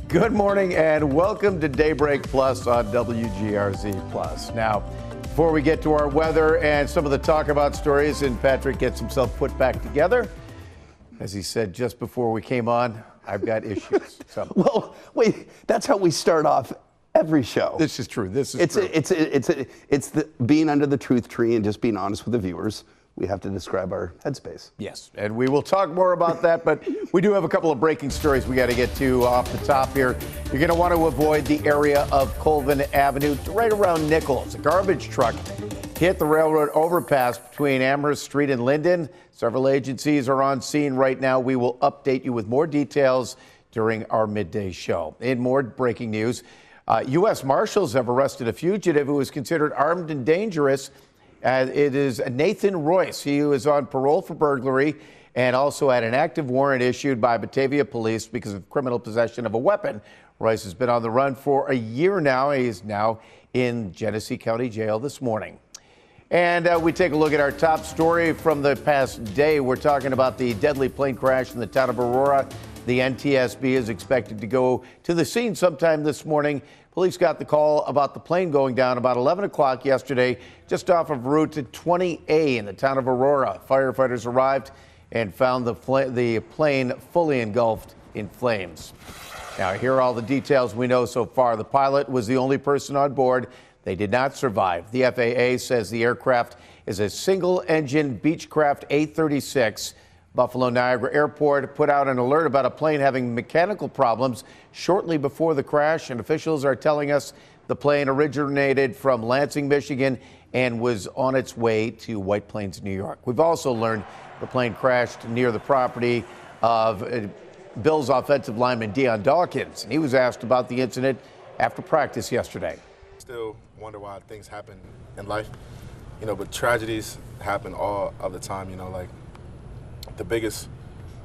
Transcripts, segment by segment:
Good morning and welcome to Daybreak Plus on WGRZ Plus. Now, before we get to our weather and some of the talk about stories, and Patrick gets himself put back together, as he said just before we came on, I've got issues. So. Well, wait, that's how we start off every show. This is true. This is true. It's being under the truth tree and just being honest with the viewers. We have to describe our headspace. Yes, and we will talk more about that, but we do have a couple of breaking stories we got to get to off the top here. You're going to want to avoid the area of Colvin Avenue, right around Nichols. A garbage truck hit the railroad overpass between Amherst Street and Linden. Several agencies are on scene right now. We will update you with more details during our midday show. In more breaking news, U.S. Marshals have arrested a fugitive who was considered armed and dangerous. It is Nathan Royce. He was on parole for burglary and also had an active warrant issued by Batavia Police because of criminal possession of a weapon. Royce has been on the run for a year now. He is now in Genesee County Jail this morning. And we take a look at our top story from the past day. We're talking about the deadly plane crash in the town of Aurora. The NTSB is expected to go to the scene sometime this morning. Police got the call about the plane going down about 11 o'clock yesterday, just off of Route 20A in the town of Aurora. Firefighters arrived and found the plane fully engulfed in flames. Now, here are all the details we know so far. The pilot was the only person on board. They did not survive. The FAA says the aircraft is a single-engine Beechcraft A-36. Buffalo Niagara Airport put out an alert about a plane having mechanical problems shortly before the crash, and officials are telling us the plane originated from Lansing, Michigan, and was on its way to White Plains, New York. We've also learned the plane crashed near the property of Bills offensive lineman Deion Dawkins, and he was asked about the incident after practice yesterday. Still wonder why things happen in life, but tragedies happen all of the time, like. The biggest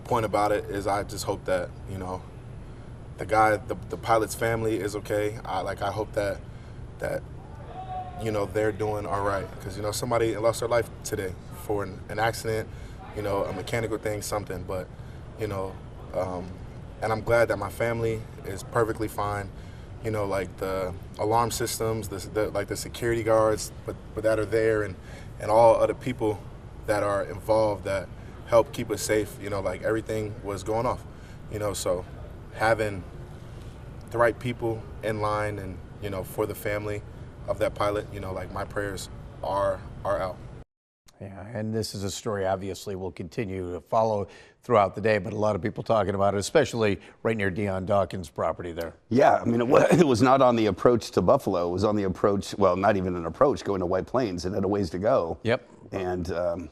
point about it is I just hope that, the pilot's family is okay. I hope that they're doing all right. Because, somebody lost their life today for an accident, a mechanical thing, something. But, and I'm glad that my family is perfectly fine. Like the alarm systems, the security guards, but that are there and all other people that are involved that help keep us safe, like everything was going off, so having the right people in line and, for the family of that pilot, like my prayers are out. Yeah, and this is a story obviously we'll continue to follow throughout the day, but a lot of people talking about it, especially right near Deion Dawkins' property there. Yeah, it was not on the approach to Buffalo. It was on the approach, well, not even an approach, going to White Plains. It had a ways to go. Yep. And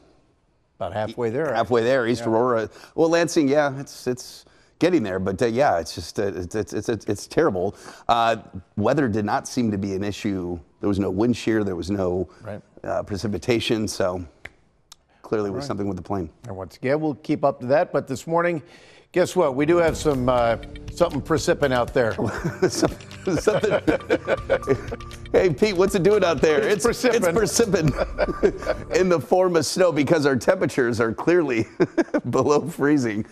about halfway there. Halfway there, East Aurora. Well, Lansing, yeah, it's getting there, but yeah, it's just it's terrible. Weather did not seem to be an issue. There was no wind shear. There was no precipitation. So clearly, was something with the plane. And once again, we'll keep up to that. But this morning, guess what? We do have some something precipient out there. something. Hey, Pete, what's it doing out there? It's precipient. It's precipient in the form of snow because our temperatures are clearly below freezing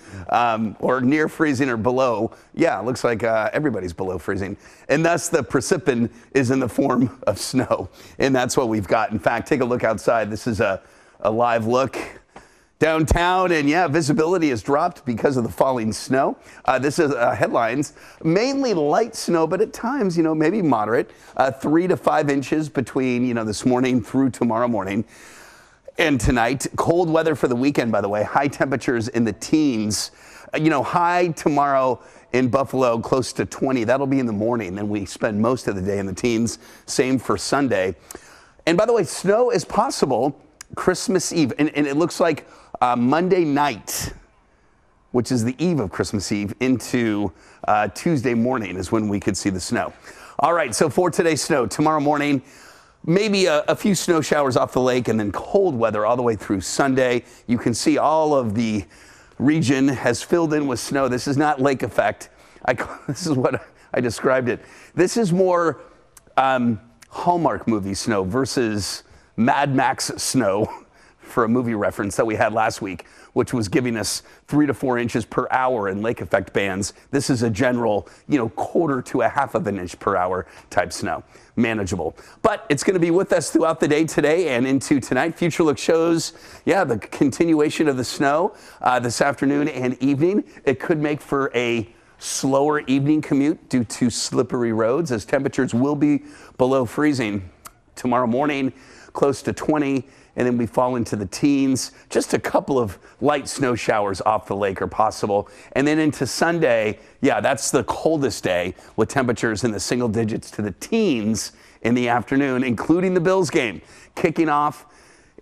or near freezing or below. Yeah, it looks like everybody's below freezing. And thus the precipient is in the form of snow. And that's what we've got. In fact, take a look outside. This is a live look downtown, and yeah, visibility has dropped because of the falling snow. This is headlines, mainly light snow, but at times, maybe moderate, 3 to 5 inches between, this morning through tomorrow morning and tonight. Cold weather for the weekend, by the way, high temperatures in the teens. High tomorrow in Buffalo, close to 20. That'll be in the morning. Then we spend most of the day in the teens. Same for Sunday. And by the way, snow is possible Christmas Eve, and it looks like Monday night, which is the eve of Christmas Eve, into Tuesday morning is when we could see the snow. All right, so for today's snow, tomorrow morning, maybe a few snow showers off the lake, and then cold weather all the way through Sunday. You can see all of the region has filled in with snow. This is not lake effect. This is what I described it. This is more Hallmark movie snow versus Mad Max snow for a movie reference that we had last week, which was giving us 3 to 4 inches per hour in lake effect bands. This is a general, quarter to a half of an inch per hour type snow. Manageable. But it's going to be with us throughout the day today and into tonight. Future Look shows, the continuation of the snow this afternoon and evening. It could make for a slower evening commute due to slippery roads, as temperatures will be below freezing. Tomorrow morning, close to 20, and then we fall into the teens. Just a couple of light snow showers off the lake are possible. And then into Sunday, that's the coldest day, with temperatures in the single digits to the teens in the afternoon, including the Bills game, kicking off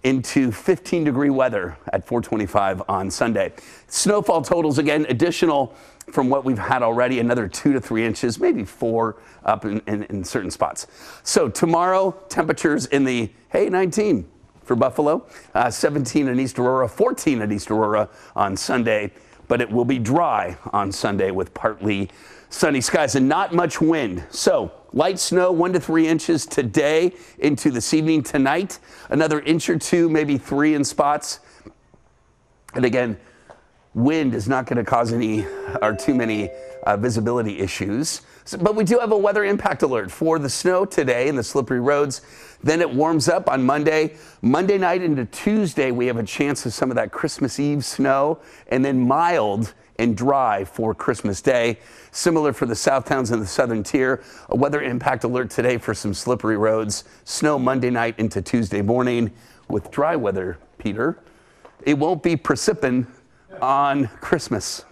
into 15-degree weather at 4:25 on Sunday. Snowfall totals, again, additional from what we've had already, another 2 to 3 inches, maybe 4 up in certain spots. So tomorrow, temperatures in the, 19 for Buffalo, 17 in East Aurora, 14 at East Aurora on Sunday, but it will be dry on Sunday with partly sunny skies and not much wind. So light snow, 1 to 3 inches today into this evening. Tonight, another inch or 2, maybe 3 in spots. And again, wind is not going to cause any or too many visibility issues. But we do have a weather impact alert for the snow today and the slippery roads. Then it warms up on Monday. Monday night into Tuesday, we have a chance of some of that Christmas Eve snow, and then mild and dry for Christmas Day. Similar for the south towns in the southern tier. A weather impact alert today for some slippery roads. Snow Monday night into Tuesday morning with dry weather, Peter. It won't be precipin on Christmas.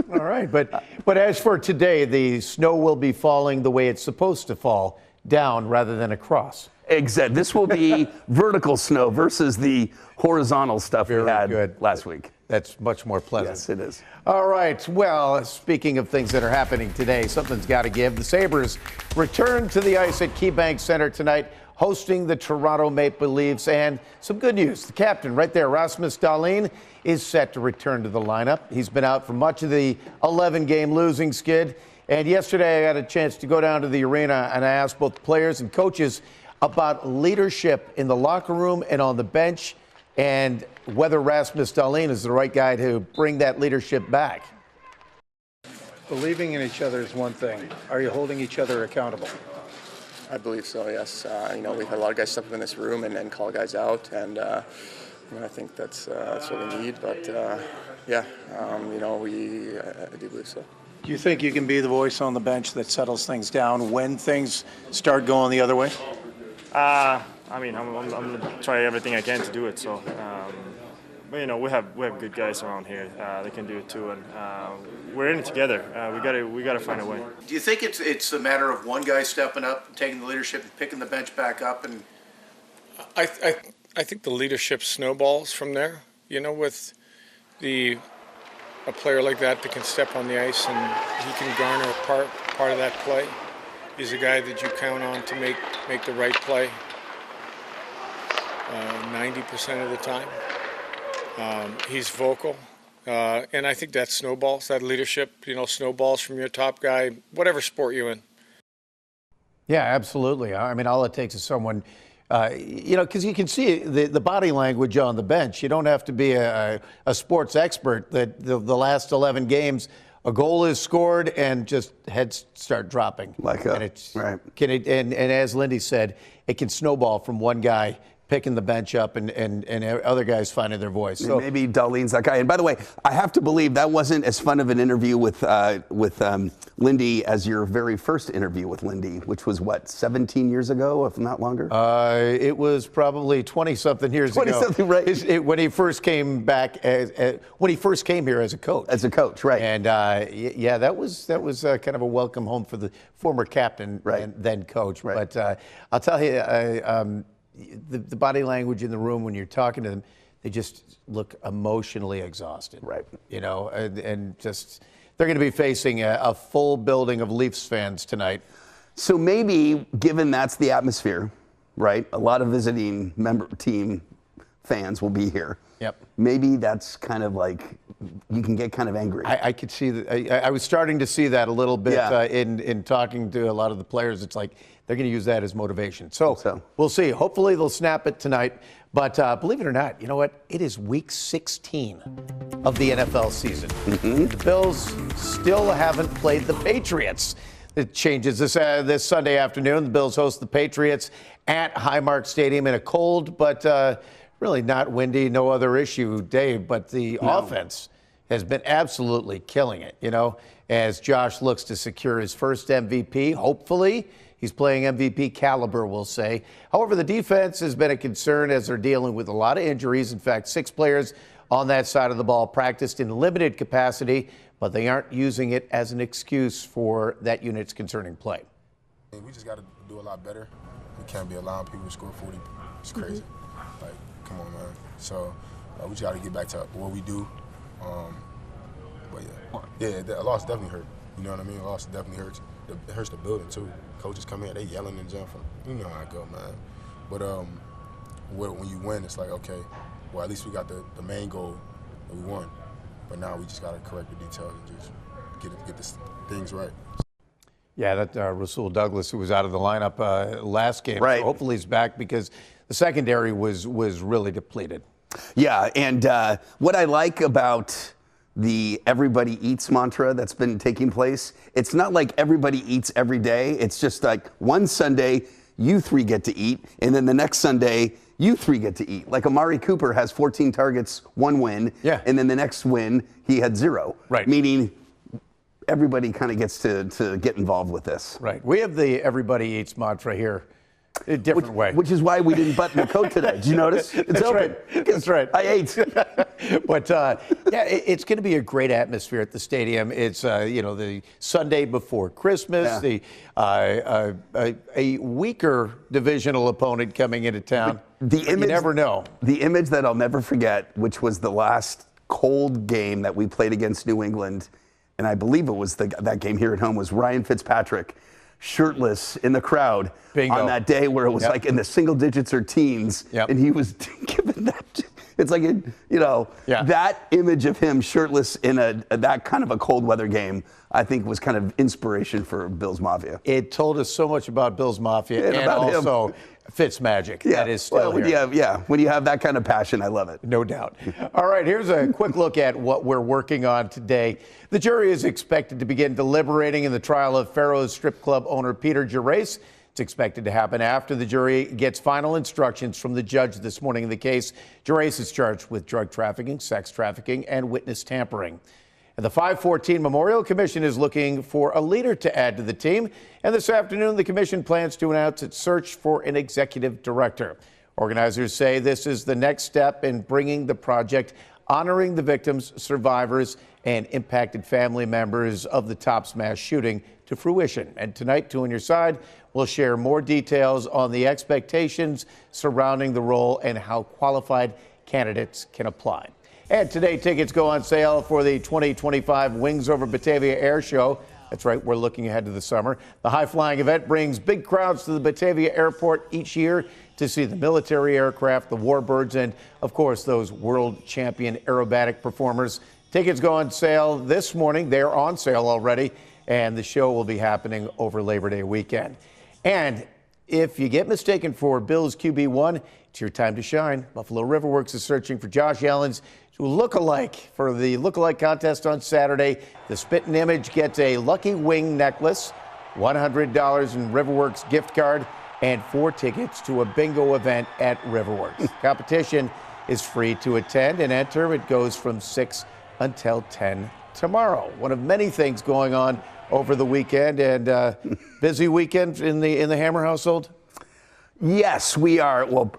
All right, but as for today, the snow will be falling the way it's supposed to fall, down rather than across. Exactly. This will be vertical snow versus the horizontal stuff we had last week. That's much more pleasant. Yes, it is. All right. Well, speaking of things that are happening today, something's got to give. The Sabres return to the ice at KeyBank Center tonight, hosting the Toronto Maple Leafs. And some good news. The captain right there, Rasmus Dahlin, is set to return to the lineup. He's been out for much of the 11-game losing skid. And yesterday I got a chance to go down to the arena and I asked both players and coaches about leadership in the locker room and on the bench, and whether Rasmus Dahlin is the right guy to bring that leadership back. Believing in each other is one thing. Are you holding each other accountable? I believe so, yes. We've had a lot of guys step up in this room and call guys out, and I think that's what we need. But I do believe so. Do you think you can be the voice on the bench that settles things down when things start going the other way? I'm going to try everything I can to do it. So, but we have good guys around here. They can do it too, and we're in it together. We gotta find a way. Do you think it's a matter of one guy stepping up, taking the leadership, and picking the bench back up? And I think the leadership snowballs from there. With a player like that can step on the ice and he can garner a part of that play. He's a guy that you count on to make the right play 90% of the time. He's vocal, and I think that snowballs, that leadership, snowballs from your top guy, whatever sport you're in. Yeah, absolutely. I mean, all it takes is someone, because you can see the body language on the bench. You don't have to be a sports expert. That the last 11 games, a goal is scored and just heads start dropping. And as Lindy said, it can snowball from one guy picking the bench up and other guys finding their voice. So maybe Dahlin's that guy. And by the way, I have to believe that wasn't as fun of an interview with Lindy as your very first interview with Lindy, which was 17 years ago, if not longer? It was probably 20-something years ago. 20-something, right? When he first came back, when he first came here as a coach. As a coach, right. And that was kind of a welcome home for the former captain and then coach. Right. But I'll tell you, the body language in the room when you're talking to them, they just look emotionally exhausted. Right. And just they're going to be facing a full building of Leafs fans tonight. So maybe, given that's the atmosphere, right? A lot of visiting team fans will be here. Yep. maybe that's kind of like, you can get kind of angry. I could see that. I was starting to see that a little bit in talking to a lot of the players. It's like they're going to use that as motivation. So we'll see. Hopefully they'll snap it tonight. But believe it or not, you know what? It is week 16 of the NFL season. The Bills still haven't played the Patriots. It changes this Sunday afternoon. The Bills host the Patriots at Highmark Stadium in a cold but really not windy, no other issue day. But the offense has been absolutely killing it, you know, as Josh looks to secure his first MVP, hopefully. He's playing MVP caliber, we'll say. However, the defense has been a concern as they're dealing with a lot of injuries. In fact, 6 players on that side of the ball practiced in limited capacity, but they aren't using it as an excuse for that unit's concerning play. We just got to do a lot better. We can't be allowing people to score 40. It's crazy. Like, come on, man. So we just got to get back to what we do. But a loss definitely hurt. You know what I mean? A loss definitely hurts. It hurts the building too. Coaches come in, they yelling and jumping. You know how I go, man. But when you win, it's like, okay, well, at least we got the main goal that we won. But now we just got to correct the details and just get the things right. Yeah, that Rasul Douglas, who was out of the lineup last game, Right. so hopefully he's back because the secondary was really depleted. Yeah, and what I like about the everybody eats mantra that's been taking place, it's not like everybody eats every day. It's just like one Sunday, you 3 get to eat, and then the next Sunday, you 3 get to eat. Like Amari Cooper has 14 targets, 1 win, and then the next win, he had 0. Right. Meaning everybody kind of gets to get involved with this. Right. We have the everybody eats mantra here. A different way. Which is why we didn't button the coat today. Did you notice? It's That's open. right. That's right. I ate. But it's going to be a great atmosphere at the stadium. It's the Sunday before Christmas. A weaker divisional opponent coming into town. You never know. The image that I'll never forget, which was the last cold game that we played against New England, and I believe it was that game here at home, was Ryan Fitzpatrick shirtless in the crowd. Bingo. On that day where it was like in the single digits or teens, and he was given that. It's like, that image of him shirtless in that kind of a cold weather game, I think was kind of inspiration for Bills Mafia. It told us so much about Bills Mafia and also Fitz Magic. That is still here. When you have that kind of passion, I love it. No doubt. All right, here's a quick look at what we're working on today. The jury is expected to begin deliberating in the trial of Pharaoh's strip club owner Peter Gerace. It's expected to happen after the jury gets final instructions from the judge this morning in the case. Gerace is charged with drug trafficking, sex trafficking, and witness tampering. And the 514 Memorial Commission is looking for a leader to add to the team. And this afternoon, the commission plans to announce its search for an executive director. Organizers say this is the next step in bringing the project honoring the victims, survivors, and impacted family members of the Tops mass shooting to fruition. And tonight, Two on Your Side will share more details on the expectations surrounding the role and how qualified candidates can apply. And today, tickets go on sale for the 2025 Wings Over Batavia Air Show. That's right, we're looking ahead to the summer. The high-flying event brings big crowds to the Batavia Airport each year to see the military aircraft, the warbirds, and, of course, those world champion aerobatic performers. Tickets go on sale this morning. They're on sale already, and the show will be happening over Labor Day weekend. And if you get mistaken for Bills QB1, it's your time to shine. Buffalo Riverworks is searching for Josh Allen's look-alike for the look-alike contest on Saturday. The Spittin' Image gets a Lucky Wing necklace, $100 in Riverworks gift card, and 4 tickets to a bingo event at Riverworks. Competition is free to attend and enter. It goes from 6 until 10 tomorrow. One of many things going on over the weekend, and busy weekend in the Hammer household. Yes, we are. Well,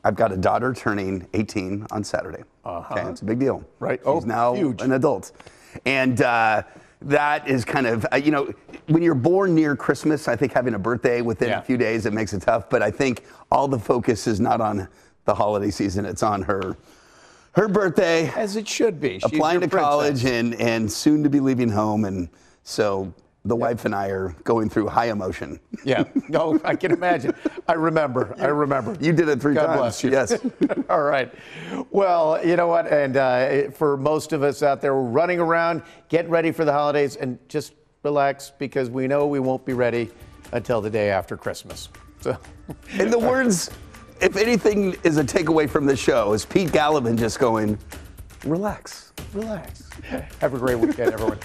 I've got a daughter turning 18 on Saturday. Okay, it's a big deal. Right. She's now huge. An adult. And that is kind of, when you're born near Christmas, I think having a birthday within a few days, it makes it tough. But I think all the focus is not on the holiday season. It's on her birthday. As it should be. Applying to college and soon to be leaving home. And so The wife and I are going through high emotion. Yeah. No, I can imagine. I remember. You did it 3 God times. bless you. Yes. All right. Well, you know what? And for most of us out there, we're running around, get ready for the holidays, and just relax because we know we won't be ready until the day after Christmas. So, In the words, if anything is a takeaway from the show, is Pete Gallivan just going, relax. relax. Have a great weekend, everyone.